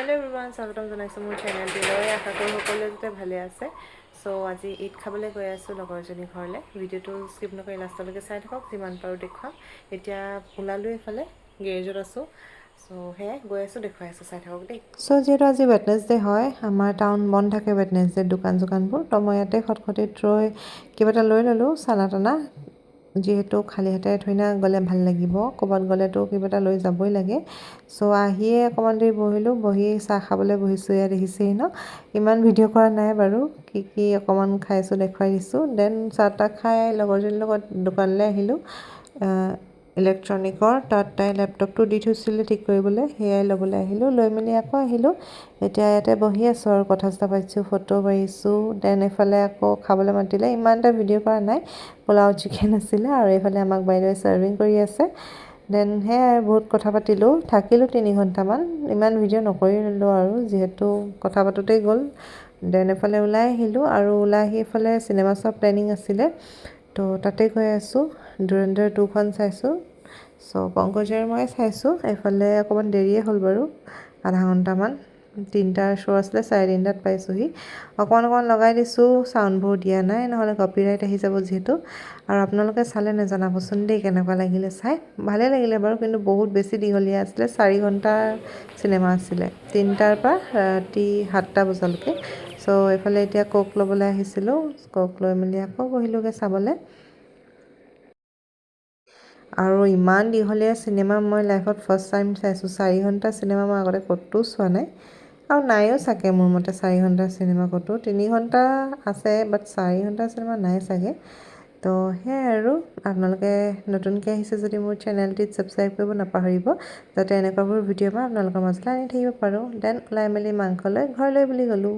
hello everyone स्वागतम जनाइছোঁ মোৰ চেনেলটোলৈ আশা কৰোঁ সকলোৱে যাতে ভালে আছে সো আজি ঈদ খাবলৈ গৈ আছোঁ লগৰজনী ঘৰলৈ ভিডিঅ'টো স্কিপ নকৰি লাষ্টলৈকে চাই থাকক যিমান পাৰোঁ দেখুৱাম এতিয়া ওলালোঁ এফালে গেৰেজত আছোঁ সো হে গৈ আছোঁ দেখুৱাই আছোঁ চাই থাকক দেই সো যেহেতু আজি ৱেডনেছডে হয় আমাৰ টাউন বন্ধ থাকে ৱেডনেছডে দোকানবোৰ তো মই ইয়াতে খটখটিত ৰৈ কিবা এটা লৈ ল'লোঁ চানা টানা যিহেতু খালি হাতেৰে থৈ না গ'লে ভাল লাগিব ক'ৰবাত গ'লেতো কিবা এটা লৈ যাবই লাগে সো আহিয়ে অকণমান দেৰি বহিলোঁ বহি চাহ খাবলৈ বহিছোঁ ইয়াত দেখিছেই ন ইমান ভিডিঅ' কৰা নাই বাৰু কি অকণমান খাইছোঁ দেখুৱাই দিছোঁ দেন চাহ তাহ খাই লগৰজনীৰ লগত দোকানলৈ আহিলোঁ ইলেক্ট্ৰনিকৰ তাত তাই লেপটপটো দি থৈছিলে ঠিক কৰিবলৈ সেয়াই ল'বলৈ আহিলোঁ লৈ মেলি আকৌ আহিলোঁ এতিয়া ইয়াতে বহি আছোঁ আৰু কথা চথা পাতিছোঁ ফটো মাৰিছোঁ দেন এফালে আকৌ খাবলৈ মাতিলে ইমান এটা ভিডিঅ' কৰা নাই পোলাও চিকেন আছিলে আৰু এইফালে আমাক বাইদেৱে ছাৰ্ভিং কৰি আছে দেন সেয়াই বহুত কথা পাতিলোঁ থাকিলোঁ 3 ঘণ্টামান ইমান ভিডিঅ' নকৰিলোঁ আৰু যিহেতু কথা পাতোঁতেই গ'ল দেন এফালে ওলাই আহিলোঁ আৰু ওলাই আহি এফালে চিনেমা চোৱাৰ প্লেনিং আছিলে তো তাতে গৈ আছোঁ ধুৰন্ধৰ 2খন চাইছোঁ সো পংকজে মই চাইছোঁ এইফালে অকণমান দেৰিয়ে হ'ল বাৰু আধা ঘণ্টামান 3টাৰ শ্ব' আছিলে 3:30টাত পাইছোঁহি অকণমান লগাই দিছোঁ চাউণ্ডবোৰ দিয়া নাই নহ'লে কপিৰাইট আহি যাব যিহেতু আৰু আপোনালোকে চালে জনাবচোন দেই কেনেকুৱা লাগিলে চাই ভালে লাগিলে বাৰু কিন্তু বহুত বেছি দীঘলীয়া আছিলে 4 ঘণ্টাৰ চিনেমা আছিলে 3টাৰ পৰা ৰাতি 7টা বজালৈকে সো এইফালে এতিয়া কোক ল'বলৈ আহিছিলোঁ কোক লৈ মেলি আকৌ বহিলোঁগৈ চাবলৈ আৰু ইমান দীঘলীয়া চিনেমা মই লাইফত ফাৰ্ষ্ট টাইম চাইছোঁ 4 ঘণ্টা চিনেমা মই আগতে ক'তো চোৱা নাই আৰু নাইও চাগে মোৰ মতে 4 ঘণ্টাৰ চিনেমা ক'তো 3 ঘণ্টা আছে বাট 4 ঘণ্টাৰ চিনেমা নাই চাগে তো সেয়াই আৰু আপোনালোকে নতুনকৈ আহিছে যদি মোৰ চেনেলটিত ছাবস্ক্ৰাইব কৰিব নাপাহৰিব যাতে এনেকুৱাবোৰ ভিডিঅ' মই আপোনালোকৰ মাজলৈ আনি থাকিব পাৰোঁ দেন ওলাই মেলি মাংস লৈ ঘৰলৈ বুলি গ'লোঁ